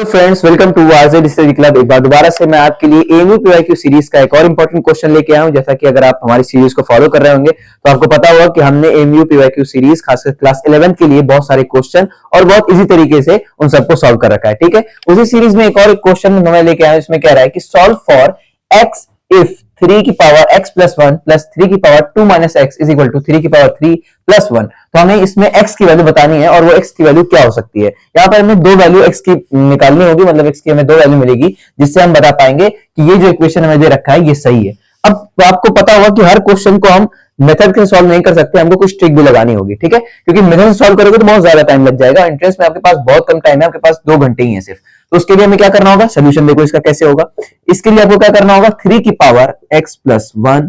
Hello friends, welcome to RZ study club. एक बार दोबारा से मैं आपके लिए एएमयू पीवाईक्यू सीरीज का एक और इंपॉर्टेंट क्वेश्चन लेके आया हूं। जैसा कि अगर आप हमारी सीरीज को फॉलो कर रहे होंगे तो आपको पता होगा कि हमने एएमयू पीवाईक्यू सीरीज खासकर क्लास 11 के लिए बहुत सारे क्वेश्चन और बहुत इजी तरीके से उन सबको सॉल्व कर रखा है। ठीक है, उसी सीरीज में एक और क्वेश्चन मैं लेके आया हूं। इसमें कह रहा है कि सॉल्व फॉर एक्स इफ 3 की पावर x प्लस 1 प्लस 3 की power 2 minus x is equal to 3 की पावर 3 प्लस 1। तो हमें इसमें x की वैल्यू बतानी है और वो x की वैल्यू क्या हो सकती है। यहाँ पर हमें दो वैल्यू x की निकालनी होगी, मतलब x की हमें दो वैल्यू मिलेगी जिससे हम बता पाएंगे कि ये जो इक्वेशन हमें दे रखा है ये सही है। अब आपको पता होगा कि हर क्वेश्चन को हम मेथड से सॉल्व नहीं कर सकते, हमको कुछ ट्रिक भी लगानी होगी। ठीक है, क्योंकि मेथड से सॉल्व करोगे तो बहुत ज्यादा टाइम लग जाएगा। एंट्रेंस में आपके पास बहुत कम टाइम है, आपके पास 2 घंटे ही है सिर्फ। तो उसके लिए हमें क्या करना होगा, सोल्यूशन देखो इसका कैसे होगा। इसके लिए आपको क्या करना होगा, 3 की पावर x प्लस 1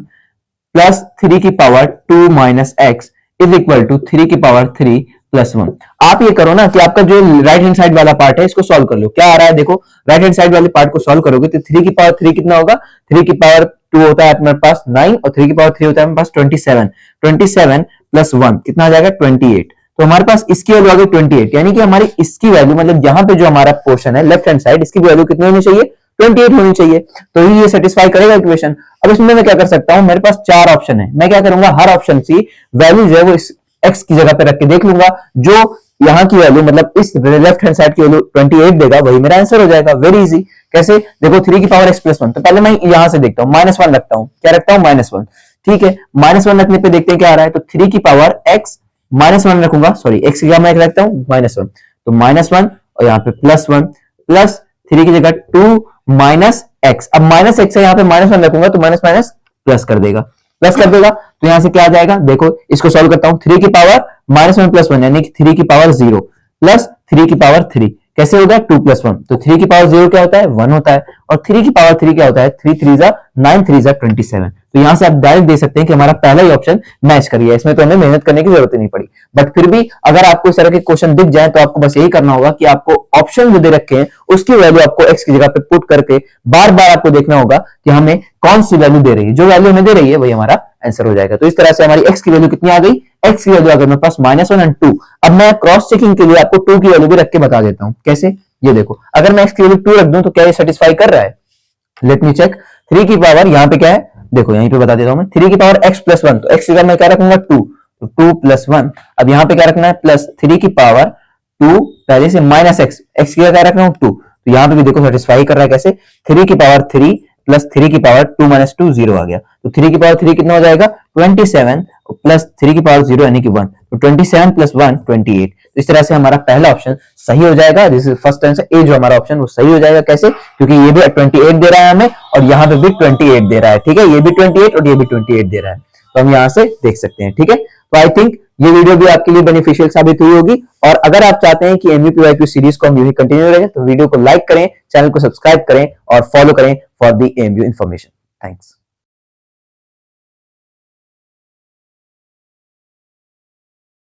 प्लस 3 की power 2 minus x is equal to 3 की पावर 3 प्लस 1। आप ये करो ना कि आपका जो राइट हैंड साइड वाला पार्ट है इसको सॉल्व कर लो। क्या आ रहा है देखो, राइट हैंड साइड वाले पार्ट को सॉल्व करोगे तो 3 की पावर 3 कितना होगा, 3 की पावर 2 होता है अपने पास 9 और 3 की पावर 3 होता है अपने पास 27। 27 प्लस 1 कितना आ जाएगा 28। तो हमारे पास इसकी वैल्यू आ गई 28, यानी कि हमारी इसकी वैल्यू मतलब यहाँ पे जो हमारा पोर्शन है लेफ्ट हैंड साइड, इसकी वैल्यू कितनी होनी चाहिए, 28 होनी चाहिए। तो ही ये सेटिस्फाई करेगा इक्वेशन। अब इसमें मैं क्या कर सकता हूं, मेरे पास 4 ऑप्शन है। मैं क्या करूंगा, हर ऑप्शन की वैल्यू जो है वो इस x की जगह पे रख के देख लूंगा। जो यहाँ की वैल्यू मतलब इस लेफ्ट हैंड साइड की वैल्यू 28 देगा वही मेरा आंसर हो जाएगा। Very easy. कैसे देखो, 3 की पावर x प्लस 1, तो पहले मैं यहां से देखता हूं, -1 रखता हूं। क्या रखता हूं, -1। ठीक है, -1 रखने पे देखते हैं क्या आ रहा है। तो 3 की पावर x -1 रखूंगा, सॉरी x की जगह मैं रखता हूं -1, तो -1 और यहाँ पे +1 प्लस 3 की जगह 2 माइनस एक्स। अब माइनस एक्स है, यहाँ पे -1 रखूंगा तो माइनस माइनस प्लस कर देगा, प्लस कर देगा। तो यहां से क्या आ जाएगा, देखो इसको सॉल्व करता हूं। 3 की पावर -1 प्लस 1 यानी कि 3 की पावर 0 प्लस 3 की पावर 3 कैसे होगा, 2 प्लस 1। तो 3 की पावर 0 क्या होता है, 1 होता है। और 3 की पावर 3 क्या होता है, 3 3 जा 9 3 जा 27। तो यहां से आप डायरेक्ट दे सकते हैं कि हमारा पहला ही ऑप्शन मैच कर गया। इसमें तो हमें मेहनत करने की जरूरत ही नहीं पड़ी। बट फिर भी अगर आपको इस तरह के क्वेश्चन दिख जाए तो आपको बस यही करना होगा कि आपको ऑप्शन जो दे रखे हैं उसकी वैल्यू आपको x की जगह पे पुट करके बार बार आपको देखना होगा कि हमें कौन सी वैल्यू दे रही है। जो वैल्यू हमें दे रही है वही हमारा आंसर हो जाएगा। तो इस तरह से हमारी x की वैल्यू कितनी आ गई, x की वैल्यू आ गई मेरे पास -1 और 2। अब मैं क्रॉस चेकिंग के लिए आपको 2 की वैल्यू भी रख के बता देता हूं। कैसे, ये देखो, अगर मैं x की वैल्यू 2 रख दूं तो क्या ये सेटिस्फाई कर रहा है, लेट मी चेक। 3 की पावर यहाँ पे क्या है, देखो यहीं पे बता देता हूं मैं। 3 की पावर x प्लस 1, तो x की जगह मैं क्या रखूंगा 2, तो 2 प्लस 1। अब यहाँ पे क्या रखना है, प्लस 3 की पावर 2 पहले से माइनस x, x की जगह क्या रखना है 2। तो यहाँ पे भी देखो सेटिस्फाई कर रहा है। कैसे, 3 की पावर 3 प्लस 3 की पावर 2 माइनस 2 0 आ गया। तो 3 की पावर 3 कितना हो जाएगा, 27 प्लस 3 की पावर 0 यानी कि 1। तो 27 प्लस 1 28। तो इस तरह से हमारा पहला ऑप्शन सही हो जाएगा। दिस इज फर्स्ट आंसर, ए जो हमारा ऑप्शन वो सही हो जाएगा। कैसे, क्योंकि ये भी 28 दे रहा है हमें और यहाँ पे भी 28 दे रहा है। ठीक है, ये भी 28 और ये भी 28 दे रहा है, तो हम यहाँ से देख सकते हैं। ठीक है, तो आई थिंक ये वीडियो भी आपके लिए बेनिफिशियल साबित हुई होगी। और अगर आप चाहते हैं कि एमयू पीवाईक्यू सीरीज को हम यूं ही कंटिन्यू रखें तो वीडियो को लाइक करें, चैनल को सब्सक्राइब करें और फॉलो करें for the MU information. Thanks.